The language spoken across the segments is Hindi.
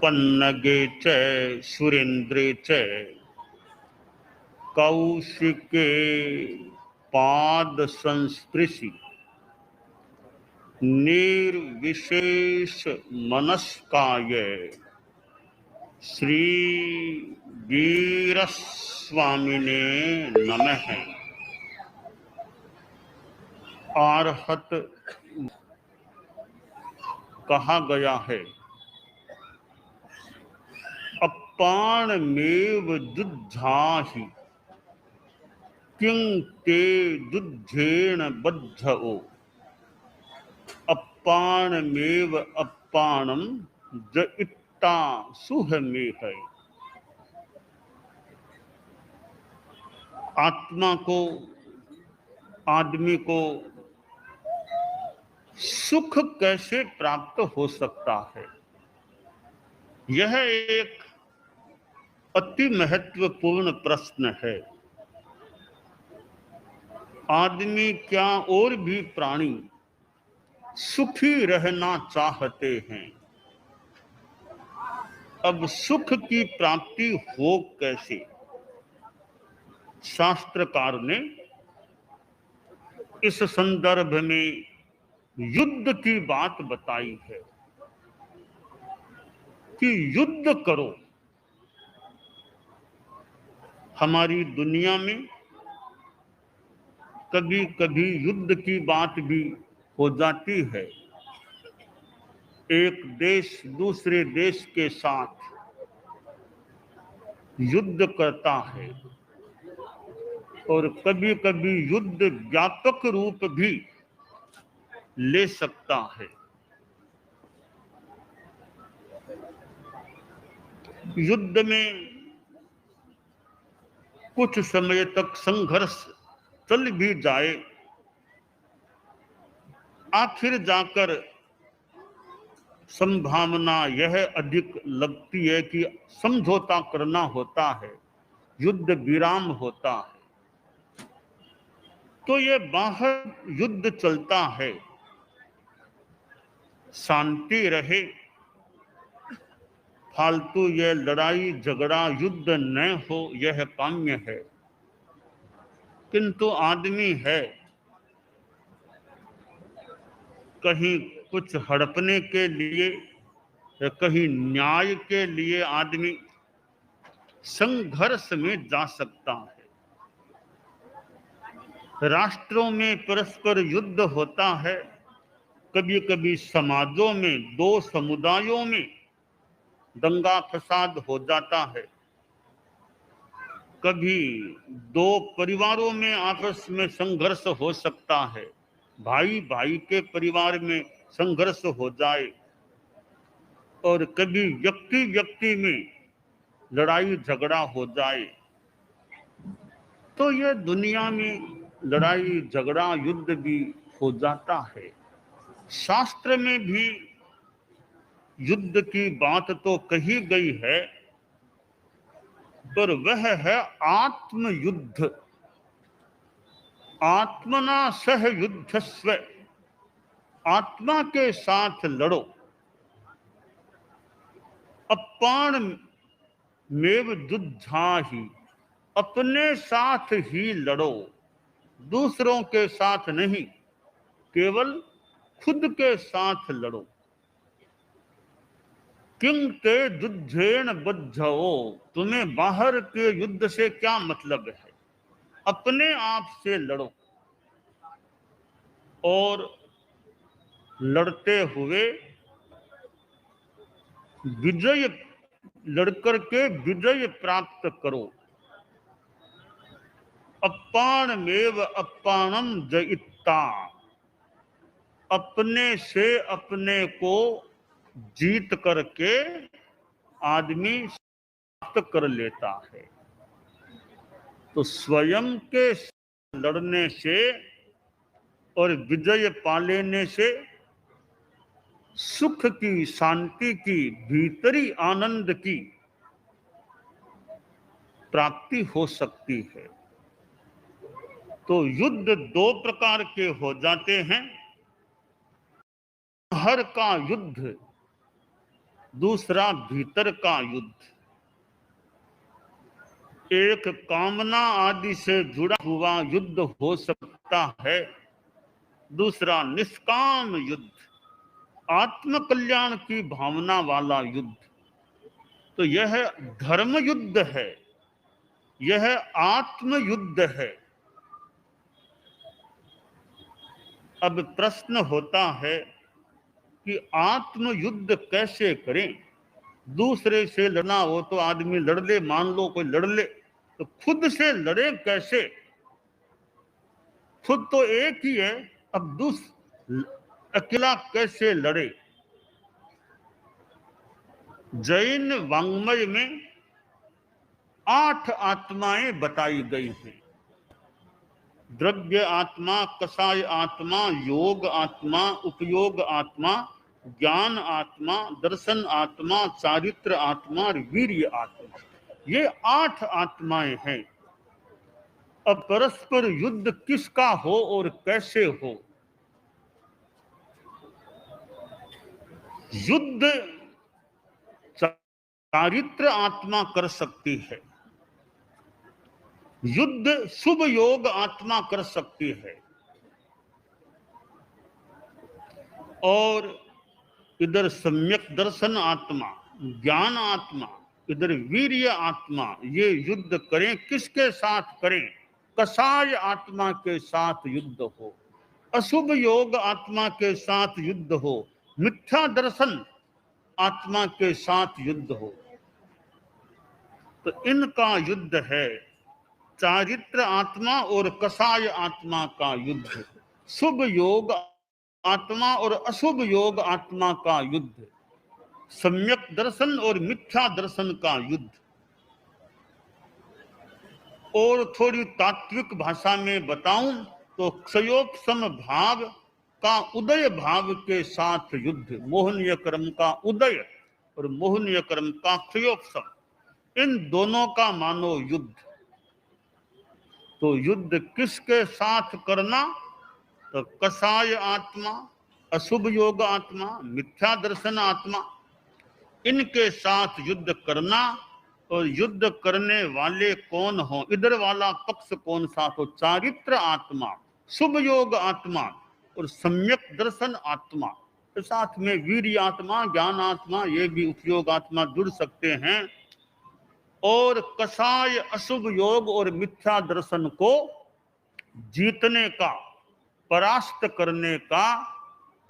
पन्नगे च सुरेन्द्रे च कौशिके पाद संस्पृशि निर्विशेष मनस्काय श्री वीरस्वामिने नमः। आर्हत कहा गया है, अप्पाणमेव दुद्धाहि किं ते दुद्धेन बद्धओ। अप्पाणमेव अप्पाणम ज इत्ता सुह में है। आत्मा को, आदमी को सुख कैसे प्राप्त हो सकता है, यह एक अति महत्वपूर्ण प्रश्न है। आदमी क्या और भी प्राणी सुखी रहना चाहते हैं। अब सुख की प्राप्ति हो कैसे? शास्त्रकार ने इस संदर्भ में युद्ध की बात बताई है कि युद्ध करो। हमारी दुनिया में कभी कभी युद्ध की बात भी हो जाती है। एक देश दूसरे देश के साथ युद्ध करता है और कभी कभी युद्ध व्यापक रूप भी ले सकता है। युद्ध में कुछ समय तक संघर्ष चल भी जाए, आखिर जाकर संभावना यह अधिक लगती है कि समझौता करना होता है, युद्ध विराम होता है। तो ये बाहर युद्ध चलता है, शांति रहे, फालतू यह लड़ाई झगड़ा युद्ध न हो, यह काम्य है। किंतु आदमी है, कहीं कुछ हड़पने के लिए, कहीं न्याय के लिए आदमी संघर्ष में जा सकता है। राष्ट्रों में परस्पर युद्ध होता है, कभी कभी समाजों में, दो समुदायों में दंगा फसाद हो जाता है, कभी दो परिवारों में आपस में संघर्ष हो सकता है, भाई भाई के परिवार में संघर्ष हो जाए, और कभी व्यक्ति व्यक्ति में लड़ाई झगड़ा हो जाए। तो यह दुनिया में लड़ाई झगड़ा युद्ध भी हो जाता है। शास्त्र में भी युद्ध की बात तो कही गई है, पर वह है आत्मयुद्ध। आत्मना सह युद्धस्व, आत्मा के साथ लड़ो। अप्पाण मेव युद्धाहि, अपने साथ ही लड़ो, दूसरों के साथ नहीं, केवल खुद के साथ लड़ो। किं ते युद्धेन बद्धओ, तुम्हें बाहर के युद्ध से क्या मतलब है, अपने आप से लड़ो। और लड़ते हुए विजय, लड़कर के विजय प्राप्त करो। अप्पाणमेव अप्पाणम जयित्ता, अपने से अपने को जीत करके आदमी प्राप्त कर लेता है। तो स्वयं के लड़ने से और विजय पा लेने से सुख की, शांति की, भीतरी आनंद की प्राप्ति हो सकती है। तो युद्ध दो प्रकार के हो जाते हैं। हर का युद्ध दूसरा भीतर का युद्ध, एक कामना आदि से जुड़ा हुआ युद्ध हो सकता है, दूसरा निष्काम युद्ध, आत्म कल्याण की भावना वाला युद्ध। तो यह धर्म युद्ध है, यह आत्म युद्ध है। अब प्रश्न होता है कि आत्म युद्ध कैसे करें? दूसरे से लड़ना हो तो आदमी लड़ ले, मान लो कोई लड़ ले, तो खुद से लड़े कैसे? खुद तो एक ही है, अब अकेला कैसे लड़े? जैन वाङ्मय में 8 आत्माएं बताई गई हैं। द्रव्य आत्मा, कषाय आत्मा, योग आत्मा, उपयोग आत्मा, ज्ञान आत्मा, दर्शन आत्मा, चारित्र आत्मा और वीर्य आत्मा। ये 8 आत्माएं हैं। अब परस्पर युद्ध किसका हो और कैसे हो? युद्ध चारित्र आत्मा कर सकती है, युद्ध शुभ योग आत्मा कर सकती है, और इधर सम्यक दर्शन आत्मा, ज्ञान आत्मा, इधर वीर्य आत्मा। ये युद्ध करें, किसके साथ करें? कषाय आत्मा के साथ युद्ध हो, अशुभ योग आत्मा के साथ युद्ध हो, मिथ्या दर्शन आत्मा के साथ युद्ध हो। तो इनका युद्ध है चारित्र आत्मा और कषाय आत्मा का युद्ध, शुभ योग आत्मा और अशुभ योग आत्मा का युद्ध, सम्यक दर्शन और मिथ्या दर्शन का युद्ध। और थोड़ी तात्विक भाषा में बताऊं तो क्षयोपशम भाव का उदय भाव के साथ युद्ध, मोहनीय कर्म का उदय और मोहनीय कर्म का क्षयोपशम, इन दोनों का मानो युद्ध। तो युद्ध किसके साथ करना? तो कषाय आत्मा, अशुभ योग आत्मा, मिथ्या दर्शन आत्मा, इनके साथ युद्ध करना। और युद्ध करने वाले कौन हो? इधर वाला पक्ष कौन सा? तो चारित्र आत्मा, शुभ योग आत्मा और सम्यक दर्शन आत्मा। तो साथ में वीर्य आत्मा, ज्ञान आत्मा, ये भी उपयोग आत्मा जुड़ सकते हैं। और कषाय अशुभ योग और मिथ्या दर्शन को जीतने का, परास्त करने का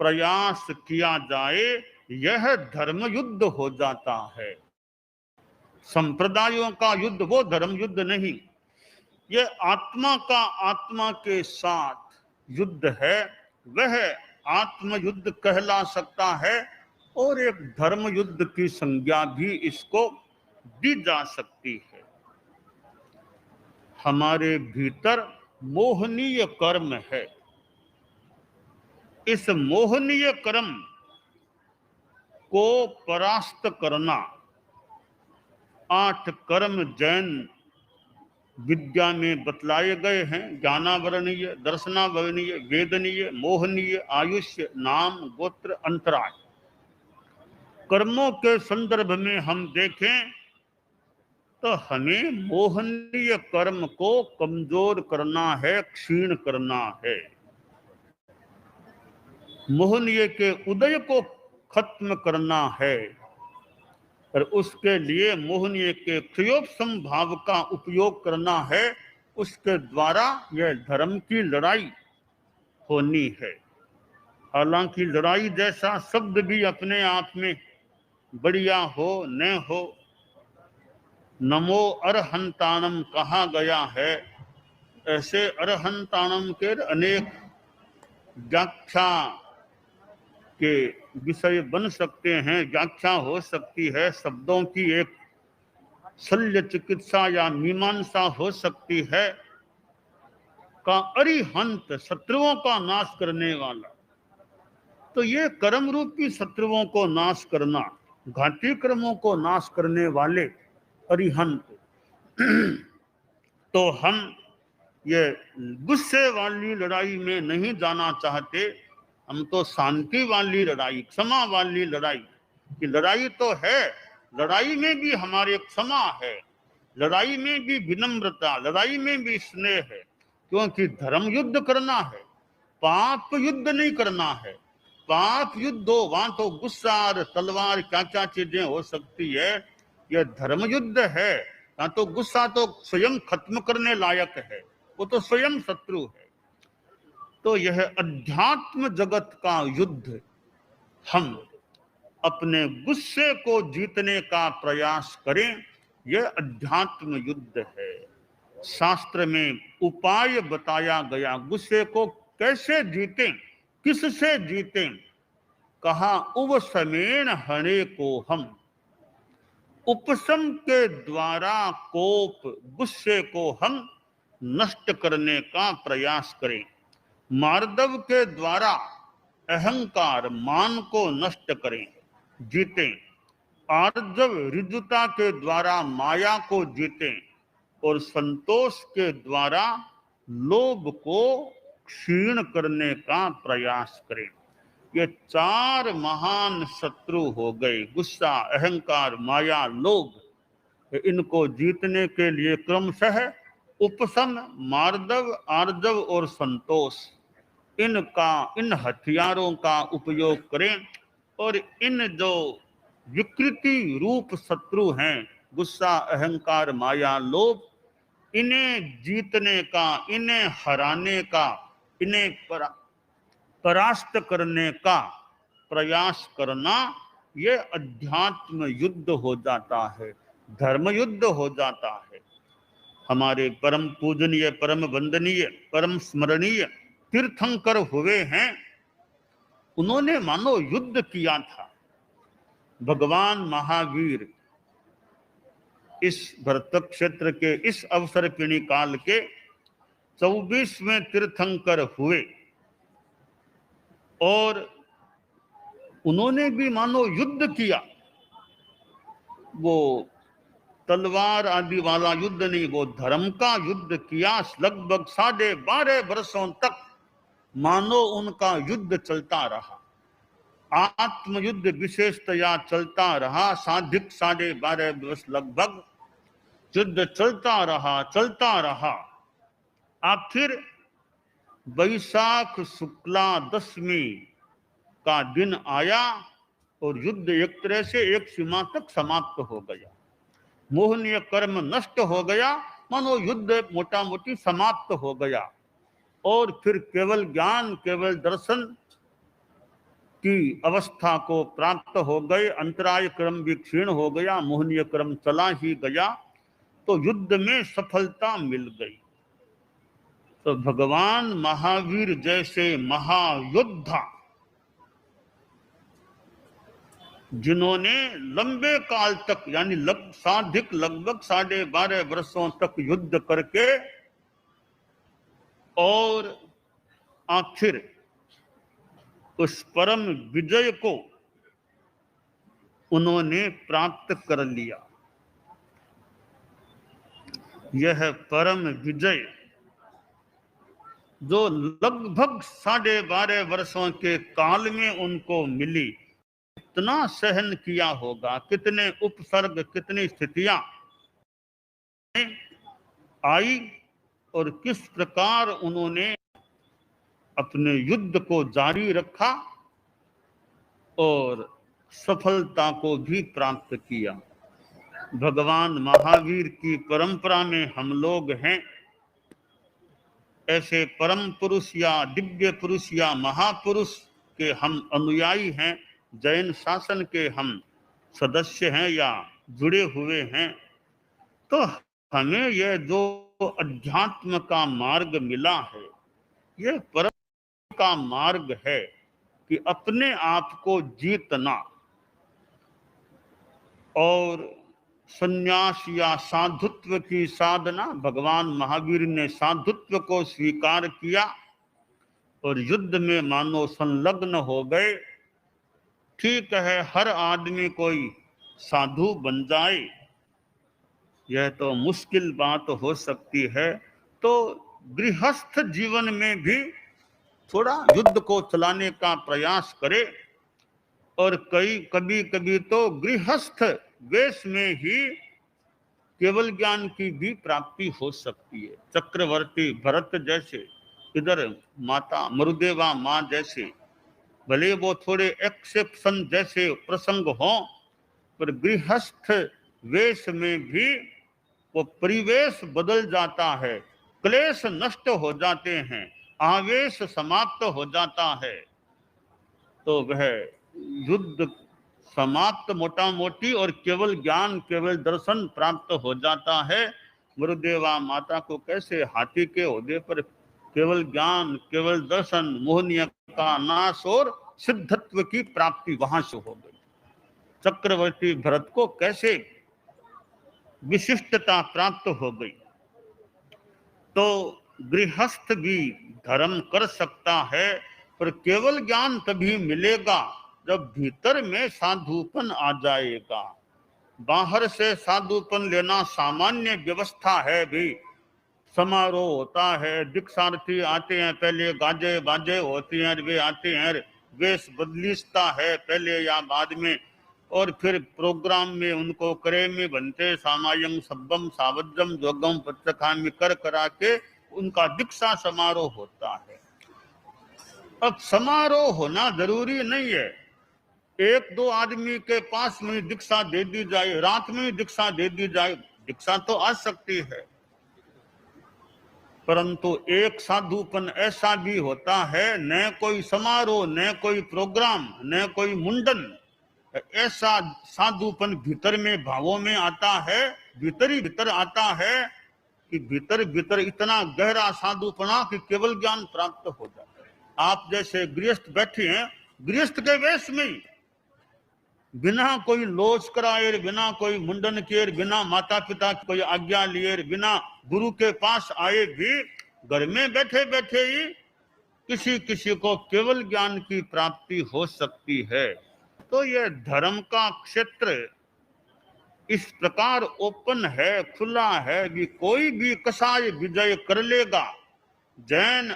प्रयास किया जाए, यह धर्म युद्ध हो जाता है। संप्रदायों का युद्ध वो धर्म युद्ध नहीं, यह आत्मा का आत्मा के साथ युद्ध है, वह आत्म युद्ध कहला सकता है। और एक धर्म युद्ध की संज्ञा भी इसको दी जा सकती है। हमारे भीतर मोहनीय कर्म है, इस मोहनीय कर्म को परास्त करना 8 कर्म जैन विद्या में बतलाए गए हैं। ज्ञानावरणीय, दर्शनावरणीय, वेदनीय, मोहनीय, आयुष्य, नाम, गोत्र, अंतराय। कर्मों के संदर्भ में हम देखें तो हमें मोहनीय कर्म को कमजोर करना है, क्षीण करना है। मोहनीय के उदय को खत्म करना है, और उसके लिए मोहनीय के क्षयोपशम भाव का उपयोग करना है। उसके द्वारा यह धर्म की लड़ाई होनी है। हालांकि लड़ाई जैसा शब्द भी अपने आप में बढ़िया हो न हो, नमो अरहंताणम कहा गया है, ऐसे अरहंताणम के अनेक व्याख्या के विषय बन सकते हैं, व्याख्या हो सकती है। शब्दों की एक शल्य चिकित्सा या मीमांसा हो सकती है। का अरिहंत, शत्रुओं का नाश करने वाला। तो ये कर्म रूपी शत्रुओं को नाश करना, घाती कर्मों को नाश करने वाले अरिहंत। तो हम ये गुस्से वाली लड़ाई में नहीं जाना चाहते, हम तो शांति वाली लड़ाई, क्षमा वाली लड़ाई, कि लड़ाई तो है, लड़ाई में भी हमारे क्षमा है, लड़ाई में भी विनम्रता, लड़ाई में भी स्नेह है, क्योंकि धर्म युद्ध करना है, पाप युद्ध नहीं करना है। पाप युद्ध हो वहां तो गुस्सा और तलवार क्या क्या चीजें हो सकती है, यह धर्म युद्ध है। यहाँ तो गुस्सा तो स्वयं खत्म करने लायक है, वो तो स्वयं शत्रु है। तो यह अध्यात्म जगत का युद्ध हम अपने गुस्से को जीतने का प्रयास करें, यह अध्यात्म युद्ध है। शास्त्र में उपाय बताया गया, गुस्से को कैसे जीतें, किससे जीतें। कहा उपशमेन हरे को हम, उपशम के द्वारा कोप, गुस्से को हम नष्ट करने का प्रयास करें। मार्दव के द्वारा अहंकार, मान को नष्ट करें, जीतें। आर्जव, ऋजुता के द्वारा माया को जीतें, और संतोष के द्वारा लोभ को क्षीण करने का प्रयास करें। ये चार महान शत्रु हो गए, गुस्सा, अहंकार, माया, लोभ। इनको जीतने के लिए क्रमशः उपशम, मार्दव, आर्जव और संतोष, इन हथियारों का उपयोग करें। और इन जो विकृति रूप शत्रु हैं, गुस्सा, अहंकार, माया, लोभ, इन्हें जीतने का, इन्हें हराने का, इन्हें परास्त करने का प्रयास करना, ये अध्यात्म युद्ध हो जाता है, धर्म युद्ध हो जाता है। हमारे परम पूजनीय, परम वंदनीय, परम स्मरणीय तीर्थंकर हुए हैं, उन्होंने मानो युद्ध किया था। भगवान महावीर इस भरत क्षेत्र के इस अवसर पिणी काल के 24वें तीर्थंकर हुए, और उन्होंने भी मानो युद्ध किया। वो तलवार आदि वाला युद्ध नहीं, वो धर्म का युद्ध किया। लगभग 12.5 वर्षों तक मानो उनका युद्ध चलता रहा, आत्मयुद्ध विशेषतया चलता रहा। साधिक 12.5 वर्ष लगभग युद्ध चलता रहा। आखिर वैशाख शुक्ला दशमी का दिन आया और युद्ध एक तरह से एक सीमा तक समाप्त हो गया। मोहनीय कर्म नष्ट हो गया, मानो युद्ध मोटा मोटी समाप्त हो गया। और फिर केवल ज्ञान, केवल दर्शन की अवस्था को प्राप्त हो गए। अंतराय क्रम भी क्षीण हो गया, मोहनीय क्रम चला ही गया, तो युद्ध में सफलता मिल गई। तो भगवान महावीर जैसे महायोद्धा, जिन्होंने लंबे काल तक यानी साधिक लगभग 12.5 वर्षों तक युद्ध करके और आखिर उस परम विजय को उन्होंने प्राप्त कर लिया। यह परम विजय जो लगभग 12.5 वर्षों के काल में उनको मिली, कितना सहन किया होगा, कितने उपसर्ग, कितनी स्थितियां आई, और किस प्रकार उन्होंने अपने युद्ध को जारी रखा और सफलता को भी प्राप्त किया। भगवान महावीर की परंपरा में हम लोग हैं। ऐसे परम पुरुष या दिव्य पुरुष या महापुरुष के हम अनुयायी हैं, जैन शासन के हम सदस्य हैं या जुड़े हुए हैं। तो हमें यह जो अध्यात्म का मार्ग मिला है, यह परम का मार्ग है कि अपने आप को जीतना। और संन्यास या साधुत्व की साधना, भगवान महावीर ने साधुत्व को स्वीकार किया और युद्ध में मानो संलग्न हो गए। ठीक है, हर आदमी कोई साधु बन जाए, यह तो मुश्किल बात हो सकती है। तो गृहस्थ जीवन में भी थोड़ा युद्ध को चलाने का प्रयास करे। और कभी कभी तो गृहस्थ वेश में ही केवल ज्ञान की भी प्राप्ति हो सकती है। चक्रवर्ती भरत जैसे, इधर माता मरुदेवा माँ जैसे, भले वो थोड़े एक्सेप्शन जैसे प्रसंग हो, पर गृहस्थ वेश में भी वो परिवेश बदल जाता है, क्लेश नष्ट हो जाते हैं, आवेश समाप्त हो जाता है, तो वह युद्ध समाप्त मोटा मोटी और केवल ज्ञान केवल दर्शन प्राप्त हो जाता है। गुरुदेवा माता को कैसे हाथी के ओहदे पर केवल ज्ञान केवल दर्शन, मोहनीय का नाश और सिद्धत्व की प्राप्ति वहां से हो गई। चक्रवर्ती भरत को कैसे विशिष्टता प्राप्त हो गई। तो गृहस्थ भी धर्म कर सकता है, पर केवल ज्ञान तभी मिलेगा जब भीतर में साधुपन आ जाएगा। बाहर से साधुपन लेना सामान्य व्यवस्था है भी। समारोह होता है, दीक्षार्थी आते हैं, पहले गाजे बाजे होती हैं, वे आते हैं, वेश बदलिस्ता है पहले या बाद में, और फिर प्रोग्राम में उनको करे में बनते सामायं सब्बम सावज्जम जोगम पत्रखामी कर करा के उनका दीक्षा समारोह होता है। अब समारोह होना जरूरी नहीं है, एक दो आदमी के पास में दीक्षा दे दी जाए, रात में दीक्षा दे दी जाए, दीक्षा तो आ सकती है, परंतु एक साधुपन ऐसा भी होता है, न कोई समारोह न कोई प्रोग्राम न कोई मुंडन, ऐसा साधुपन भीतर में भावों में आता है, भीतर ही भीतर आता है कि भीतर भीतर इतना गहरा साधुपना कि केवल ज्ञान प्राप्त हो जाता है। आप जैसे गृहस्थ बैठे हैं, गृहस्थ के वेश में बिना कोई लोच कराए, बिना कोई मुंडन किए, बिना माता पिता की कोई आज्ञा लिए, बिना गुरु के पास आए भी घर में बैठे बैठे ही किसी किसी को केवल ज्ञान की प्राप्ति हो सकती है। तो यह धर्म का क्षेत्र इस प्रकार ओपन है, खुला है कि कोई भी कसाय विजय कर लेगा। जैन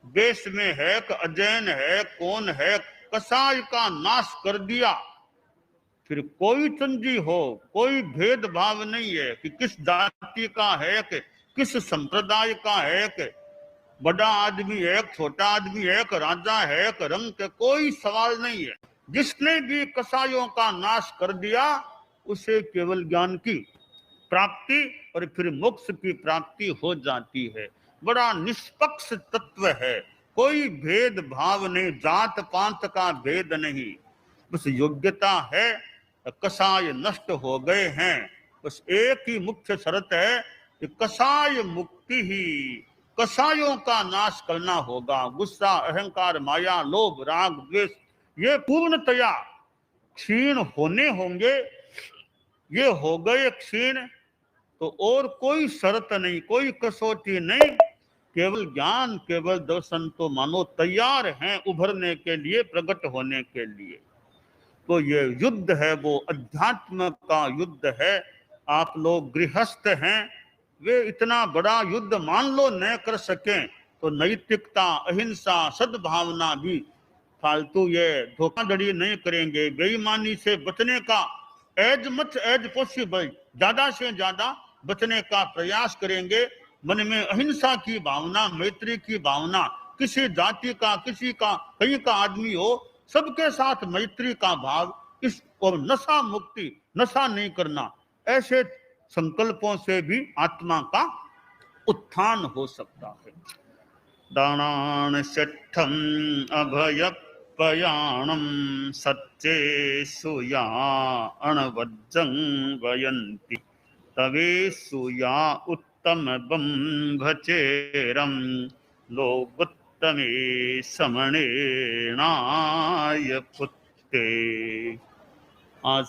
वेश में है कि अजैन है, कौन है, कसाय का नाश कर दिया। फिर कोई चंजी हो, कोई भेदभाव नहीं है कि किस जाति का है कि किस संप्रदाय का है, कि बड़ा आदमी है, छोटा आदमी है, राजा है, रंग के कोई सवाल नहीं है। जिसने भी कसायों का नाश कर दिया उसे केवल ज्ञान की प्राप्ति और फिर मोक्ष की प्राप्ति हो जाती है। बड़ा निष्पक्ष तत्व है, कोई भेदभाव नहीं, जात पात का भेद नहीं, बस योग्यता है। कसाय नष्ट हो गए हैं, बस एक ही मुख्य शर्त है कि कसाय मुक्ति ही, कसायों का नाश करना होगा। गुस्सा, अहंकार, माया, लोभ, राग, द्वेष ये पूर्णतया क्षीण होने होंगे। ये हो गए क्षीण तो और कोई शर्त नहीं, कोई कसौटी नहीं, केवल ज्ञान केवल दर्शन तो मानो तैयार हैं उभरने के लिए, प्रकट होने के लिए। तो ये युद्ध है वो अध्यात्म का युद्ध है। आप लोग गृहस्थ हैं, वे इतना बड़ा युद्ध मान लो न कर सकें तो नैतिकता, अहिंसा, सद्भावना भी फालतू ये धोखाधड़ी नहीं करेंगे, बेईमानी से बचने का एज मच एज पॉसिबल ज्यादा से ज्यादा बचने का प्रयास करेंगे। मन में अहिंसा की भावना, मैत्री की भावना, किसी जाति का, किसी का, कहीं का आदमी हो, सबके साथ मैत्री का भाव, इस और नशा मुक्ति, नशा नहीं करना, ऐसे संकल्पों से भी आत्मा का उत्थान हो सकता है। दानान शठम अभय पयाणम सच्चे सुया अणवज्जं वयन्ति तवे सुया उत्तम बंभचेरम लोगोत्तमे समणेनाय पुत्ते। आज